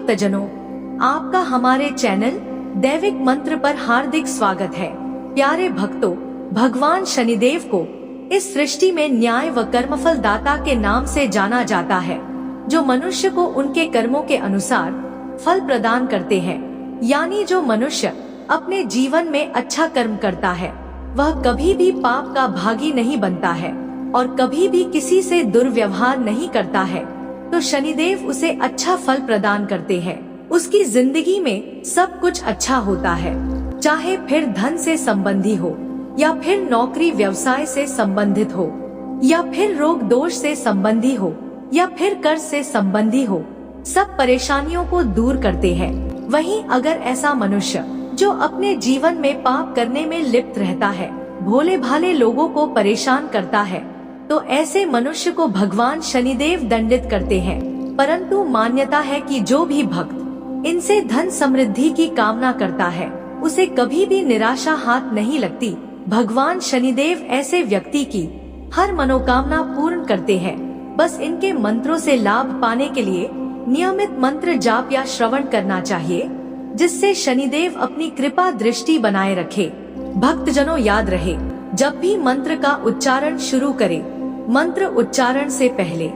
भक्तजनों, आपका हमारे चैनल दैविक मंत्र पर हार्दिक स्वागत है। प्यारे भक्तों, भगवान शनिदेव को इस सृष्टि में न्याय व कर्मफल दाता के नाम से जाना जाता है, जो मनुष्य को उनके कर्मों के अनुसार फल प्रदान करते हैं। यानी जो मनुष्य अपने जीवन में अच्छा कर्म करता है, वह कभी भी पाप का भागी नहीं बनता है और कभी भी किसी से दुर्व्यवहार नहीं करता है, तो शनिदेव उसे अच्छा फल प्रदान करते हैं। उसकी जिंदगी में सब कुछ अच्छा होता है, चाहे फिर धन से संबंधी हो, या फिर नौकरी व्यवसाय से संबंधित हो, या फिर रोग दोष से संबंधी हो, या फिर कर्ज से संबंधी हो, सब परेशानियों को दूर करते हैं। वहीं अगर ऐसा मनुष्य जो अपने जीवन में पाप करने में लिप्त रहता है, भोले भाले लोगों को परेशान करता है, तो ऐसे मनुष्य को भगवान शनिदेव दंडित करते हैं। परंतु मान्यता है कि जो भी भक्त इनसे धन समृद्धि की कामना करता है, उसे कभी भी निराशा हाथ नहीं लगती। भगवान शनिदेव ऐसे व्यक्ति की हर मनोकामना पूर्ण करते हैं। बस इनके मंत्रों से लाभ पाने के लिए नियमित मंत्र जाप या श्रवण करना चाहिए, जिससे शनिदेव अपनी कृपा दृष्टि बनाए रखे। भक्तजनों, याद रहे, जब भी मंत्र का उच्चारण शुरू करें, मंत्र उच्चारण से पहले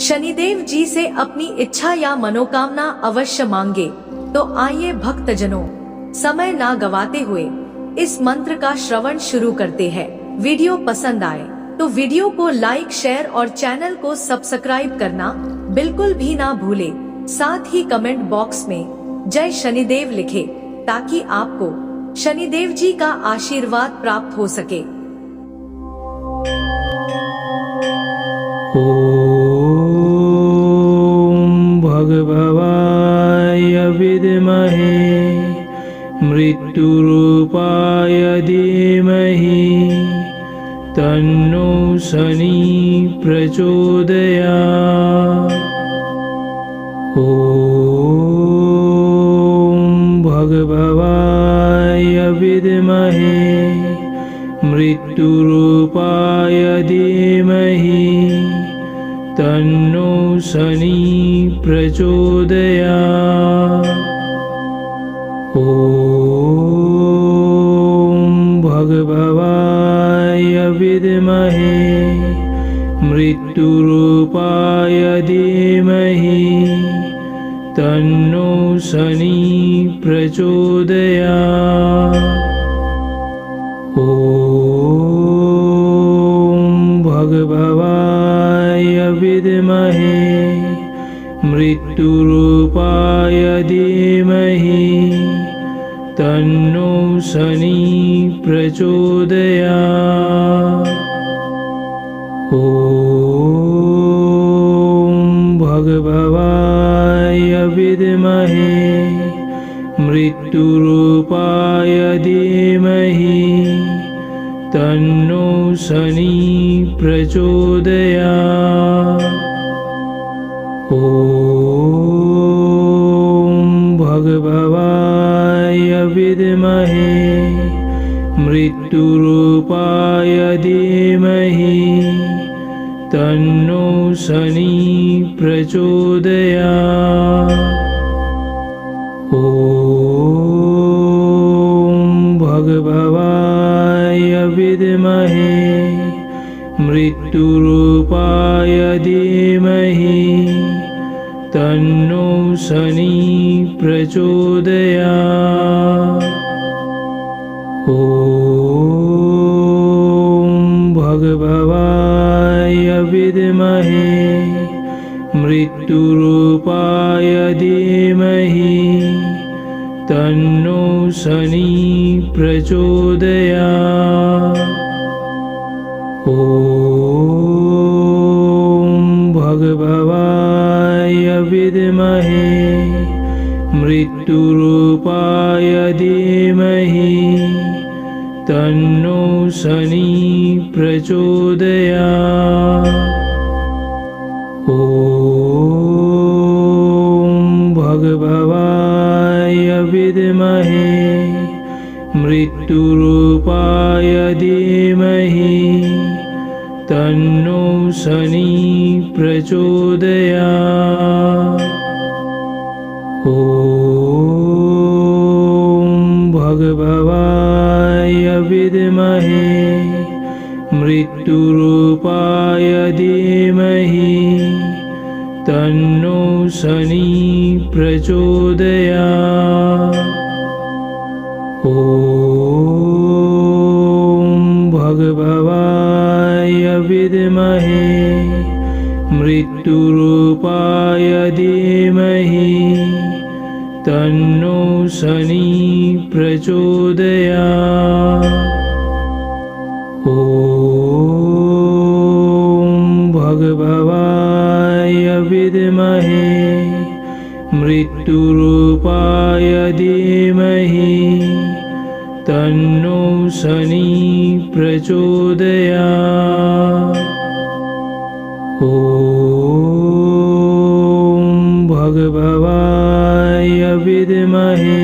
शनिदेव जी से अपनी इच्छा या मनोकामना अवश्य मांगे। तो आइए भक्तजनों, समय ना गवाते हुए इस मंत्र का श्रवण शुरू करते हैं। वीडियो पसंद आए तो वीडियो को लाइक, शेयर और चैनल को सब्सक्राइब करना बिल्कुल भी ना भूले। साथ ही कमेंट बॉक्स में जय शनिदेव लिखे, ताकि आपको शनिदेव जी का आशीर्वाद प्राप्त हो सके। ओम भगवाय विद्महे मृत्युरूपाय धीमहि तन्नो शनि प्रचोदयात्। ओम भगवाय विद्महे मृत्युरूपाय धीमहि तन्नो शनि प्रचोदयात्। ओम भगवाय विद्महे मृत्युरूपाय धीमहि तन्नो शनि प्रचोदयात्। ओम भगवाय विद्महे मृत्युरूपाय धीमहि तन्नो शनि प्रचोदयात्। ओम भगवाय विद्महे मृत्युरूपाय धीमहि तन्नो शनि प्रचोदयात्। ओम भगवाय विद्महे मृत्युरूपाय धीमहि तन्नो शनि प्रचोदयात्। ओम भगवाय विद्महे मृत्युरूपाय धीमहि तन्नो शनि प्रचोदयात्। ओम भगवाय विद्महे मृत्युरूपाय धीमहि तन्नो शनि प्रचोदयात्। ओम भगवाय विद्महे मृत्युरूपाय धीमहि तन्नो शनि प्रचोदयात्। ओम भगवाय विद्महे मृत्युरूपाय धीमहि तन्नो शनि प्रचोदयात्। ॐ भगभवाय विद्महे मृत्युरूपाय धीमहि तन्नो शनि प्रचोदयात्। ॐ भगभवाय विद्महे मृत्युरूपाय धीमहि तन्नो शनि प्रचोदयात्। ॐ भगभवाय विद्महे मृत्युरूपाय धीमहि तन्नो शनि प्रचोदयात्। ॐ भगभवाय विद्महे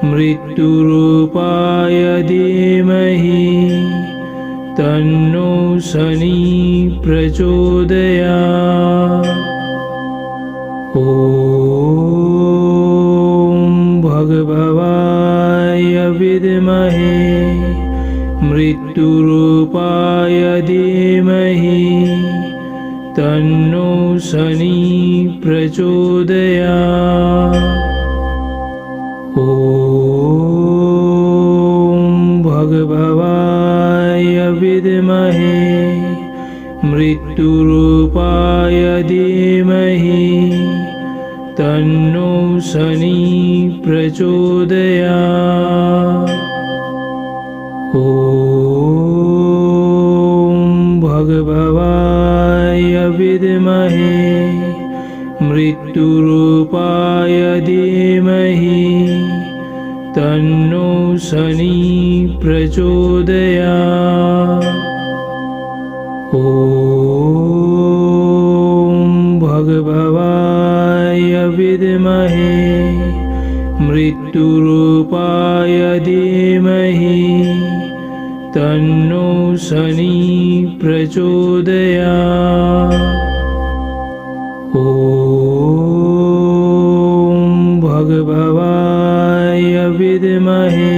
मृत्युरूपाय धीमहि तन्नो शनि प्रचोदयात्। ॐ भगभवाय विद्महे मृत्युरूपाय धीमहि तन्नो शनि प्रचोदयात्। ॐ भगभवाय विद्महे मृत्युरूपाय धीमहि तन्नो शनि प्रचोदयात्। ॐ भगभवाय विद्महे मृत्युरूपाय धीमहि तन्नो शनि प्रचोदयात्। ॐ भगभवाय विद्महे मृत्युरूपाय धीमहि तन्नो शनि प्रचोदयात्। ॐ भगभवाय विद्महे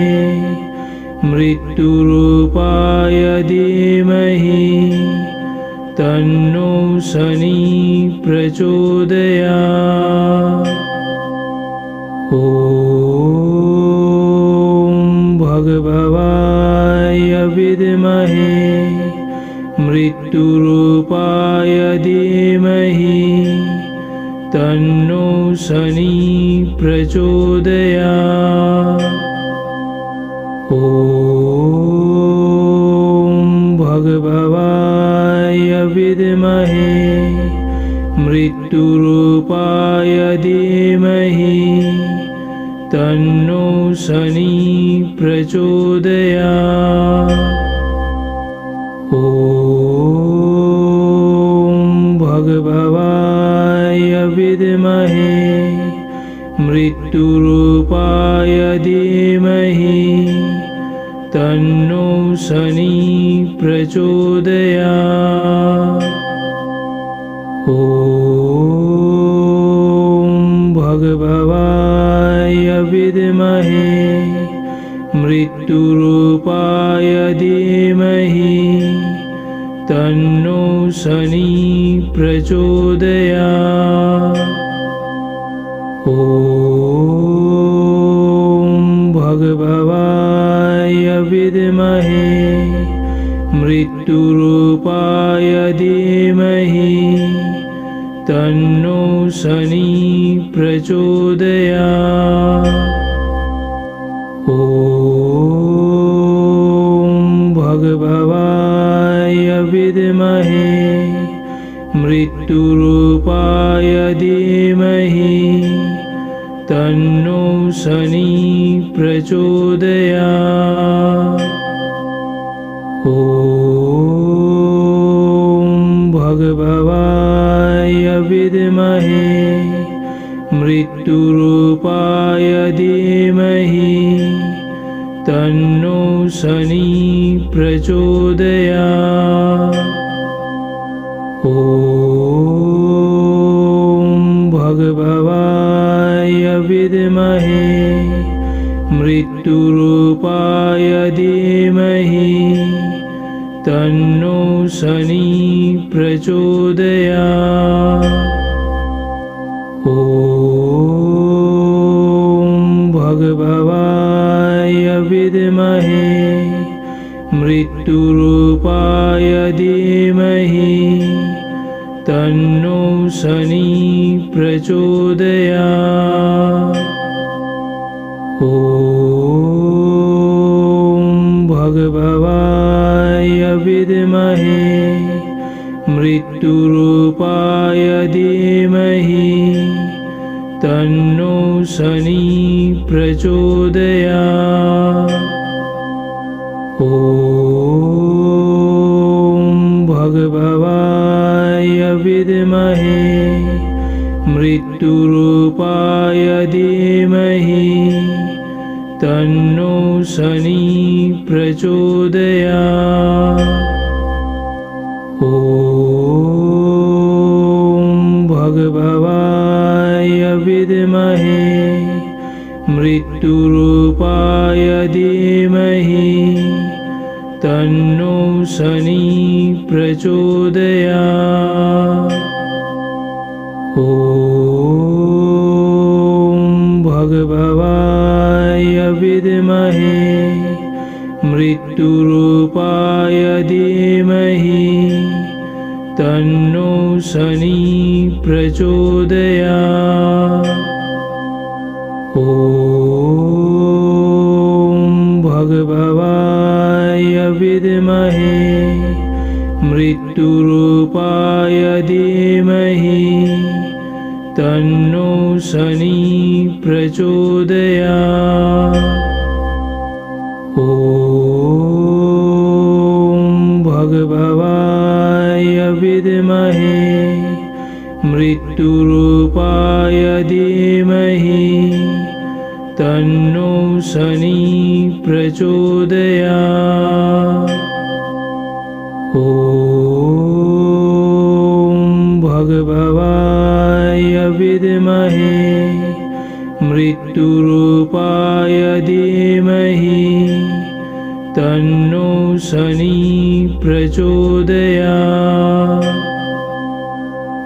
मृत्युरूपाय धीमहि तन्नो शनि प्रचोदयात्। ॐ भगभवाय विद्महे मृत्युरूपाय धीमहि तन्नो शनि प्रचोदयात्। ॐ भगभवाय विद्महे मृत्युरूपाय धीमहि तन्नो शनि प्रचोदयात्। ॐ भगभवाय विद्महे मृत्युरूपाय धीमहि तन्नो शनि प्रचोदयात्। ॐ भगभवाय विद्महे मृत्युरूपाय धीमहि तन्नो शनि प्रचोदयात्। ॐ भगभवाय विद्महे मृत्युरूपाय धीमहि तन्नो शनि प्रचोदयात्। ॐ भगभवाय विद्महे मृत्युरूपाय धीमहि तन्नो शनि प्रचोदयात्। ॐ भगभवाय विद्महे मृत्युरूपाय धीमहि तन्नो शनि प्रचोदयात्। ॐ भगभवाय विद्महे मृत्युरूपाय धीमहि तन्नो शनि प्रचोदयात्। ॐ भगभवाय विद्महे मृत्युरूपाय धीमहि तन्नो शनि प्रचोदयात्। ॐ भगभवाय विद्महे मृत्युरूपाय धीमहि तन्नो शनि प्रचोदयात्। ॐ भगभवाय विद्महे मृत्युरूपाय धीमहि तन्नो शनि प्रचोदयात्। ॐ भगभवाय विद्महे मृत्युरूपाय धीमहि तन्नो शनि प्रचोदयात्। ॐ भगभवाय विद्महे मृत्युरूपाय धीमहि तन्नो शनि प्रचोदयात्। ॐ भगभवाय विद्महे मृत्युरूपाय धीमहि तन्नो शनि प्रचोदयात्। ॐ भगभवाय विद्महे मृत्युरूपाय धीमहि तन्नो शनि प्रचोदयात्। ॐ भगभवाय विद्महे मृत्युरूपाय धीमहि तन्नो शनि प्रचोदयात्।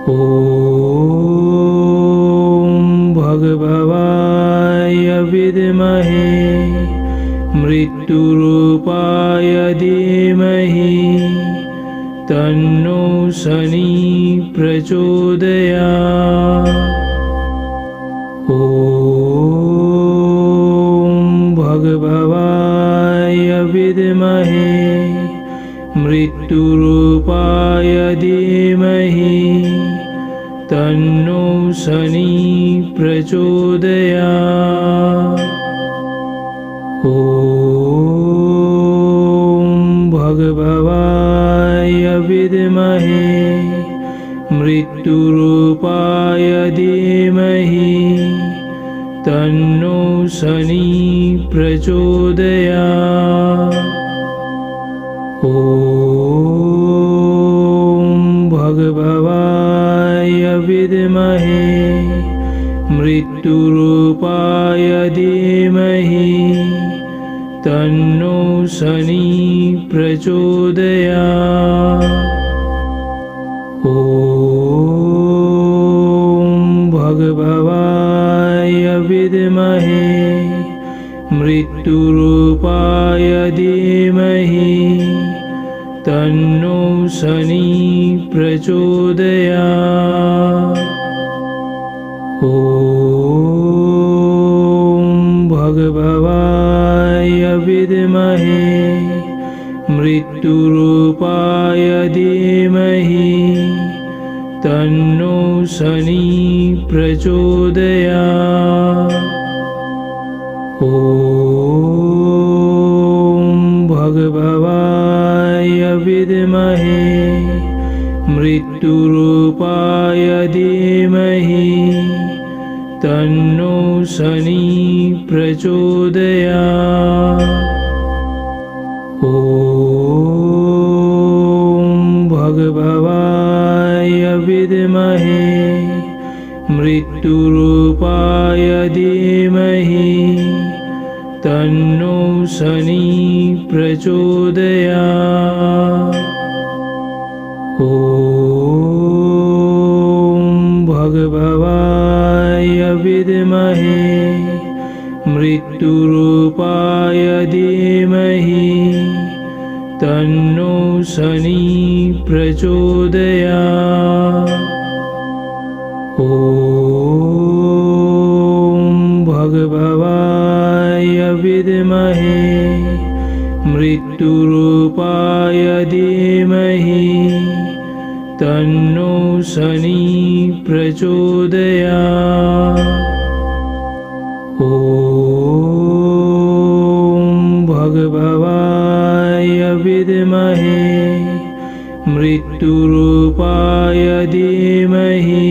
ॐ भगभवाय विद्महे मृत्युरूपाय धीमहि तन्नो शनि प्रचोदयात्। ॐ भगभवाय विद्महे मृत्युरूपाय धीमहि तन्नो शनि प्रचोदयात्। ॐ भगभवाय विद्महे मृत्युरूपाय धीमहि तन्नो शनि प्रचोदयात्। ॐ भगभवाय विद्महे मृत्युरूपाय धीमहि तन्नो शनि प्रचोदयात्। ॐ भगभवाय विद्महे मृत्युरूपाय धीमहि तन्नो शनि प्रचोदयात्। ॐ भगभवाय विद्महे मृत्युरूपाय धीमहि तन्नो शनि प्रचोदयात्। ॐ भगभवाय विद्महे मृत्युरूपाय धीमहि तन्नो शनि प्रचोदयात्। ॐ भगभवाय विद्महे मृत्युरूपाय धीमहि तन्नो शनि प्रचोदयात्। ॐ भगभवाय विद्महे मृत्युरूपाय धीमहि तन्नो शनि प्रचोदयात्। ॐ भगभवाय विद्महे मृत्युरूपाय धीमहि तन्नो शनि प्रचोदयात्। ॐ भगभवाय विद्महे मृत्युरूपाय धीमहि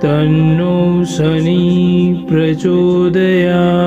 तन्नो शनि प्रचोदयात्।